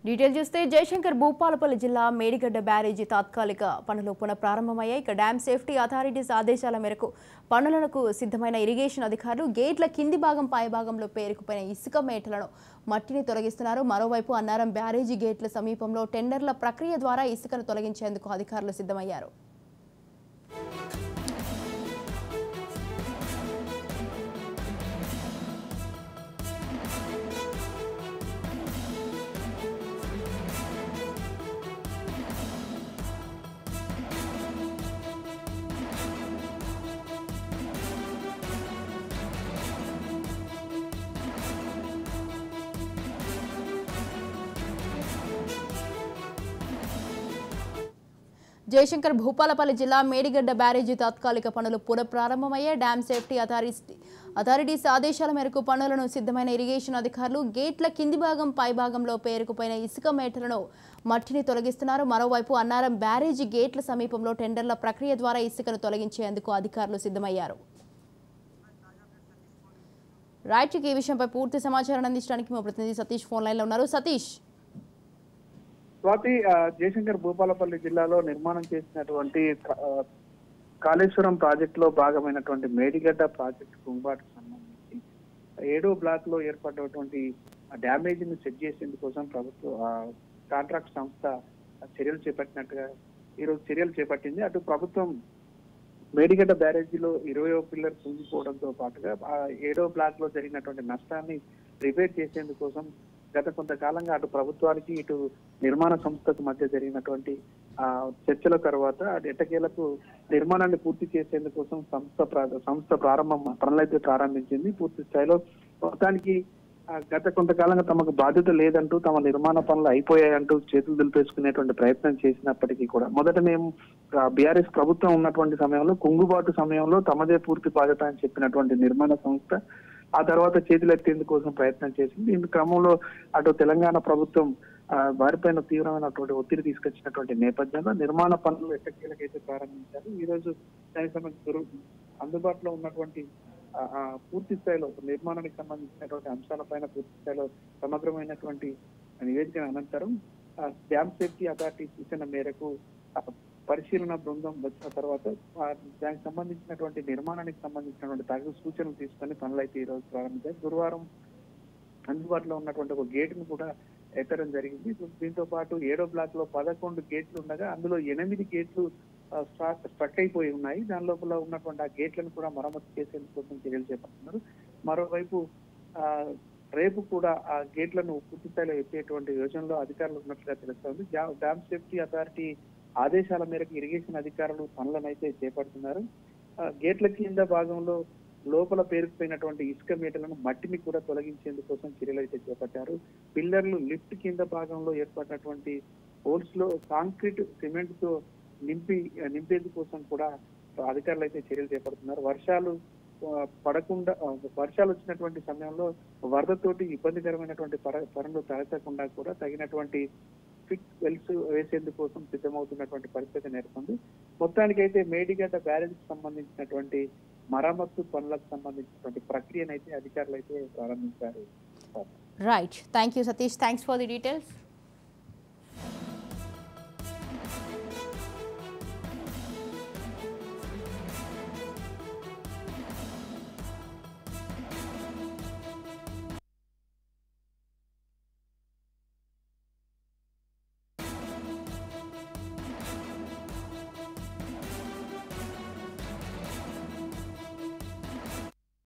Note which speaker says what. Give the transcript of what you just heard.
Speaker 1: Detail చూస్తే జయశంకర్ భూపాలపల్లి జిల్లా మేడిగడ్డ బ్యారేజీ తాత్కాలిక పనులు పునఃప్రారంభమయ్యాయి. ఇక డ్యామ్ సేఫ్టీ అథారిటీస్ ఆదేశాల మేరకు పనులకు సిద్ధమైన ఇరిగేషన్ అధికారులు గేట్ల కింది భాగం పై భాగంలో పేరుకుపోయిన ఇసుక మేటలను మట్టిని తొలగిస్తున్నారు. మరోవైపు అన్నారం బ్యారేజీ గేట్ల సమీపంలో టెండర్ల ప్రక్రియ ద్వారా ఇసుకను తొలగించేందుకు అధికారులు సిద్ధమయ్యారు. జయశంకర్ భూపాలపల్లి జిల్లా మేడిగడ్డ బ్యారేజీ తాత్కాలిక పనులు పునఃప్రారంభమయ్యాయి. డ్యామ్ సేఫ్టీ అథారిటీస్ ఆదేశాల మేరకు పనులను సిద్ధమైన ఇరిగేషన్ అధికారులు గేట్ల కింది భాగం పై భాగంలో పేరుకుపోయిన ఇసుక మేటలను మట్టిని తొలగిస్తున్నారు. మరోవైపు అన్నారం బ్యారేజీ గేట్ల సమీపంలో టెండర్ల ప్రక్రియ ద్వారా ఇసుకను తొలగించేందుకు అధికారులు సిద్ధమయ్యారు. రైట్, ఈ విషయంపై పూర్తి సమాచారాన్ని అందించడానికి మా ప్రతినిధి సతీష్ ఫోన్ లైన్లో ఉన్నారు. సతీష్,
Speaker 2: స్వాతి, జయశంకర్ భూపాలపల్లి జిల్లాలో నిర్మాణం చేసినటువంటి కాళేశ్వరం ప్రాజెక్ట్ లో భాగమైనటువంటి మేడిగడ్డ ప్రాజెక్టు కుంబాటుకు సంబంధించి 7వ బ్లాక్ లో ఏర్పడినటువంటి డ్యామేజ్ ని సెట్ చేసేందుకోసం ప్రభుత్వ కాంట్రాక్ట్ సంస్థ చర్యలు చేపట్టినట్టుగా ఈరోజు చర్యలు చేపట్టింది. అటు ప్రభుత్వం మేడిగడ్డ బ్యారేజీలో 20వ పిల్లర్ కుంగిపోవడంతో పాటుగా 7వ బ్లాక్ లో జరిగినటువంటి నష్టాన్ని రిపేర్ చేసేందుకోసం గత కొంతకాలంగా అటు ప్రభుత్వానికి ఇటు నిర్మాణ సంస్థకు మధ్య జరిగినటువంటి చర్చల తర్వాత ఎట్టకేలకు నిర్మాణాన్ని పూర్తి చేసేందుకోసం సంస్థ పనులైతే ప్రారంభించింది. పూర్తి స్థాయిలో మొత్తానికి గత కొంతకాలంగా తమకు బాధ్యత లేదంటూ తమ నిర్మాణ పనులు అయిపోయాయంటూ చేతులు దులిపేసుకునేటువంటి ప్రయత్నం చేసినప్పటికీ కూడా మొదట మేము బీఆర్ఎస్ ప్రభుత్వం ఉన్నటువంటి సమయంలో కుంగుబాటు సమయంలో తమదే పూర్తి బాధ్యత అని చెప్పినటువంటి నిర్మాణ సంస్థ ఆ తర్వాత చేతులెత్తేందుకోసం ప్రయత్నం చేసింది. ఈ క్రమంలో అటు తెలంగాణ ప్రభుత్వం వారిపైన తీవ్రమైనటువంటి ఒత్తిడి తీసుకొచ్చినటువంటి నేపథ్యంలో నిర్మాణ పనులు ఎట్టకేలకైతే ప్రారంభించారు. ఈ రోజు దానికి సంబంధించి అందుబాటులో ఉన్నటువంటి పూర్తి స్థాయిలో నిర్మాణానికి సంబంధించినటువంటి అంశాలపైన పూర్తి స్థాయిలో సమగ్రమైనటువంటి నివేదిక అనంతరం డ్యామ్ సేఫ్టీ అథారిటీ సూచన మేరకు పరిశీలన బృందం వచ్చిన తర్వాత దానికి సంబంధించినటువంటి నిర్మాణానికి సంబంధించినటువంటి తగు సూచనలు తీసుకొని పనులు అయితే ఈ రోజు ప్రారంభించారు. గురువారం అందుబాటులో ఉన్నటువంటి ఒక గేటును కూడా ఎత్తడం జరిగింది. దీంతో పాటు 7వ బ్లాక్ లో 11 గేట్లు ఉండగా అందులో 8 గేట్లు స్ట్రక్ అయిపోయి ఉన్నాయి. దాని లోపల ఉన్నటువంటి ఆ గేట్లను కూడా మరమ్మతు చేసేందుకోసం చర్యలు చేపడుతున్నారు. మరోవైపు రేపు కూడా ఆ గేట్లను పూర్తి స్థాయిలో ఎత్తేటువంటి యోజనలో అధికారులు ఉన్నట్లుగా తెలుస్తోంది. డ్యామ్ సేఫ్టీ అథారిటీ ఆదేశాల మేరకు ఇరిగేషన్ అధికారులు పనులను అయితే చేపడుతున్నారు. గేట్ల కింద భాగంలో లోపల పేరుకుపోయినటువంటి ఇసుక మేటలను మట్టిని కూడా తొలగించేందుకోసం చర్యలు అయితే చేపట్టారు. పిల్లర్లు లిఫ్ట్ కింద భాగంలో ఏర్పడినటువంటి హోల్స్ లో కాంక్రీట్ సిమెంట్ తో నింపేందుకోసం కూడా అధికారులు అయితే చర్యలు చేపడుతున్నారు. వర్షాలు వచ్చినటువంటి సమయంలో వరదతోటి ఇబ్బందికరమైనటువంటి పనులు తలెత్తకుండా కూడా తగినటువంటి ఫిక్స్ వెల్స్ వేసేందుకోసం సిద్ధమవుతున్నటువంటి పరిస్థితి నెలకొంది. మొత్తానికైతే మేడిగడ్డ బ్యారేజ్కి సంబంధించినటువంటి మరమ్మత్తు పనులకు సంబంధించినటువంటి ప్రక్రియనైతే అధికారులు అయితే ప్రారంభించారు.
Speaker 1: Right, thank you Satish, thanks for the details.